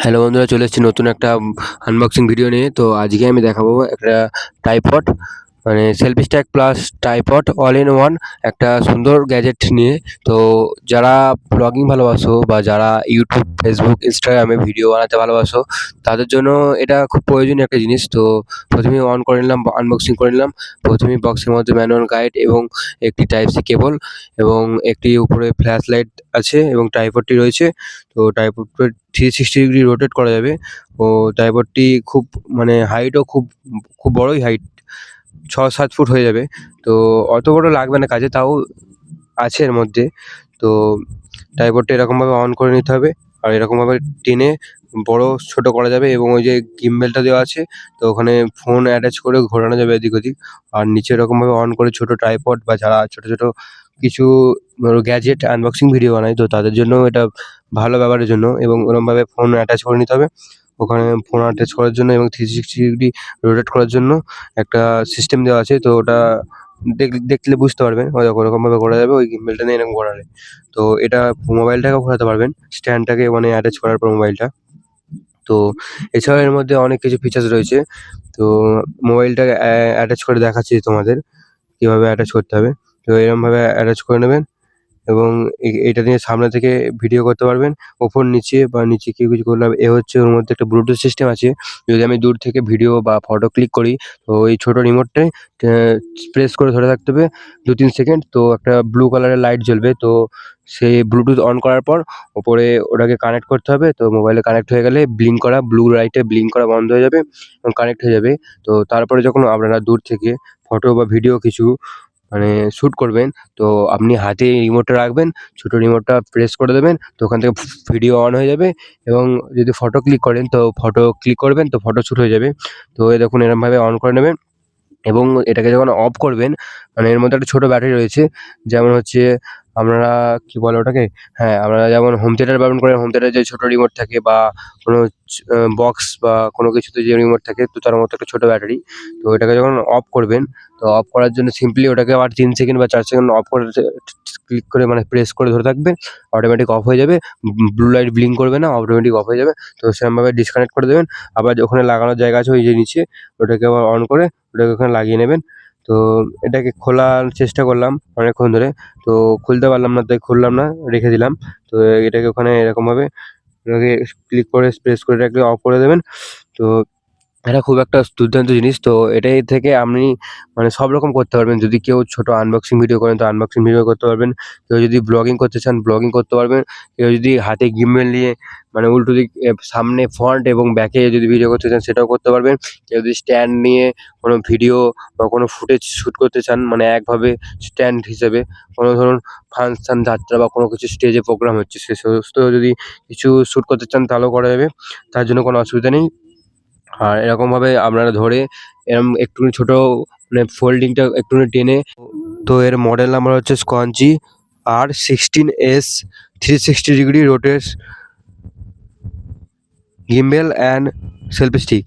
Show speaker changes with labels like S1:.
S1: Hello বন্ধুরা, চলে এসেছি নতুন একটা আনবক্সিং ভিডিও নিয়ে। তো আজকে আমি দেখাবো একটা ট্রাইপড, মানে selfie stack plus tripod all in one একটা সুন্দর গ্যাজেট নিয়ে। তো যারা ব্লগিং ভালোবাসো বা যারা ইউটিউব, ফেসবুক, ইনস্টাগ্রামে ভিডিও বানাতে ভালোবাসো, তাদের জন্য এটা খুব প্রয়োজনীয় একটা জিনিস। তো প্রথমেই অন করে নিলাম, আনবক্সিং করে নিলাম। প্রথমেই বক্সের মধ্যে ম্যানুয়াল গাইড এবং একটি টাইপ সি কেবল এবং একটি উপরে ফ্ল্যাশ লাইট আছে এবং ট্রাইপডটি রয়েছে। তো ট্রাইপডটা 360 ডিগ্রি রোটেট করা যাবে। ও ট্রাইপডটি খুব, মানে হাইটও খুব বড়ই হাইট, 6-7 ফুট হয়ে যাবে। তো অত বড় লাগবে না কাজে, তাও আছে এর মধ্যে। তো ট্রাইপডটা এরকমভাবে অন করে নিতে হবে, আর এরকমভাবে টেনে বড় ছোট করা যাবে এবং ওই যে গিম্বেলটা দেওয়া আছে, তো ওখানে ফোন অ্যাটাচ করে ঘোরানো যাবে এদিক ওদিক। আর নিচে এরকমভাবে অন করে ছোট ট্রাইপড বা যারা ছোট ছোট কিছু গ্যাজেট আনবক্সিং ভিডিও বানায়, তো তাদের জন্য এটা ভালো ব্যবহারের জন্য। এবং ওরমভাবে ফোন অ্যাটাচ করে নিতে হবে ওখানে। ফোন অ্যাটাচ করার জন্য এবং 360 ডিগ্রি রোটেট করার জন্য একটা সিস্টেম দেওয়া আছে। তো ওটা দেখলে বুঝতে পারবেন, ওরকমভাবে করা যাবে ওই গিম্বেলটা নিয়ে এরকম ঘোরালে। তো এটা মোবাইলটাকেও ঘোরাতে পারবেন, স্ট্যান্ডটাকে মানে অ্যাটাচ করার পর মোবাইলটা। তো এছাড়াও এর মধ্যে অনেক কিছু ফিচার্স রয়েছে। তো মোবাইলটাকে অ্যাটাচ করে দেখাচ্ছি তোমাদের কিভাবে অ্যাটাচ করতে হবে। তো এরমভাবে অ্যাটাচ করে নেবেন এবং এটা নিয়ে সামনে থেকে ভিডিও করতে পারবেন। ওপর নিচে বা নিচে কেউ কিছু করলে এ হচ্ছে, ওর মধ্যে একটা ব্লুটুথ সিস্টেম আছে। যদি আমি দূর থেকে ভিডিও বা ফটো ক্লিক করি, তো এই ছোট রিমোটটায় প্রেস করে ধরে থাকতে হবে 2-3 সেকেন্ড। তো একটা ব্লু কালারের লাইট জ্বলবে। তো সেই ব্লুটুথ অন করার পর ওপরে ওটাকে কানেক্ট করতে হবে। তো মোবাইলে কানেক্ট হয়ে গেলে ব্লু লাইটে ব্লিঙ্ক করা বন্ধ হয়ে যাবে এবং কানেক্ট হয়ে যাবে। তো তারপরে যখন আপনারা দূর থেকে ফটো বা ভিডিও কিছু মানে শ্যুট করবেন, তো আপনি হাতে রিমোটটা রাখবেন, ছোট রিমোটটা প্রেস করে দেবেন, তো ওখান থেকে ভিডিও অন হয়ে যাবে। এবং যদি ফটো ক্লিক করেন, তো ফটো ক্লিক করবেন, তো ফটো শ্যুট হয়ে যাবে। তো এই দেখুন এরমভাবে অন করে নেবেন এবং এটাকে যখন অফ করবেন, মানে এর মধ্যে একটা ছোট ব্যাটারি রয়েছে। যেমন হচ্ছে আপনারা কি বলে ওটাকে? হ্যাঁ, আপনারা যেমন হোম থিয়েটার ব্যবহার করেন, হোম থিয়েটারে যে ছোট রিমোট থাকে বা কোনো বক্স বা কোনো কিছুতে যে রিমোট থাকে, তো তার মতো একটা ছোট ব্যাটারি। তো এটাকে যখন অফ করবেন, তো অফ করার জন্য সিম্পলি ওটাকে আবার 3 সেকেন্ড বা 4 সেকেন্ড অফ করে ক্লিক করে মানে প্রেস করে ধরে থাকবেন। অটোমেটিক অফ হয়ে যাবে। ব্লু লাইট ব্লিঙ্ক করবে না, অটোমেটিক অফ হয়ে যাবে। তো সেরমভাবে ডিসকানেক্ট করে দেবেন। আবার ওখানে লাগানোর জায়গা আছে ওই যে নিচে, ওটাকে আবার অন করে ওটাকে ওখানে লাগিয়ে নেবেন। তো এটাকে খোলার চেষ্টা করলাম অনেকক্ষণ ধরে, তো খুলতে পারলাম না, তাই খুললাম না, রেখে দিলাম। তো এটাকে ওখানে এরকমভাবে এটাকে ক্লিক করে প্রেস করে রাখলে অফ করে দেবেন। তো এটা খুব একটা দুর্দান্ত জিনিস। তো এটাই থেকে আপনি মানে সব রকম করতে পারবেন। যদি কেউ ছোট আনবক্সিং ভিডিও করেন, তো আনবক্সিং ভিডিও করতে পারবেন। কেউ যদি ব্লগিং করতে চান, ব্লগিং করতে পারবেন। কেউ যদি হাতে গিম্বেল নিয়ে মানে উল্টো দিক সামনে ফ্রন্ট এবং ব্যাকে যদি ভিডিও করতে চান, সেটাও করতে পারবেন। কেউ যদি স্ট্যান্ড নিয়ে কোনো ভিডিও বা কোনো ফুটেজ শ্যুট করতে চান, মানে একভাবে স্ট্যান্ড হিসেবে, কোনো ধরুন ফাংশন, যাত্রা বা কোনো কিছু স্টেজে প্রোগ্রাম হচ্ছে, সে সমস্ত যদি কিছু শ্যুট করতে চান, তাহলেও করা যাবে। তার জন্য কোনো অসুবিধা নেই। আর এরকমভাবে আপনারা ধরে এরম একটুখানি ছোট মানে ফোল্ডিংটা একটুখানি টেনে। তো এর মডেল নাম্বার হচ্ছে স্কঞ্চি R16S 360 degree rotate gimbal and selfie stick.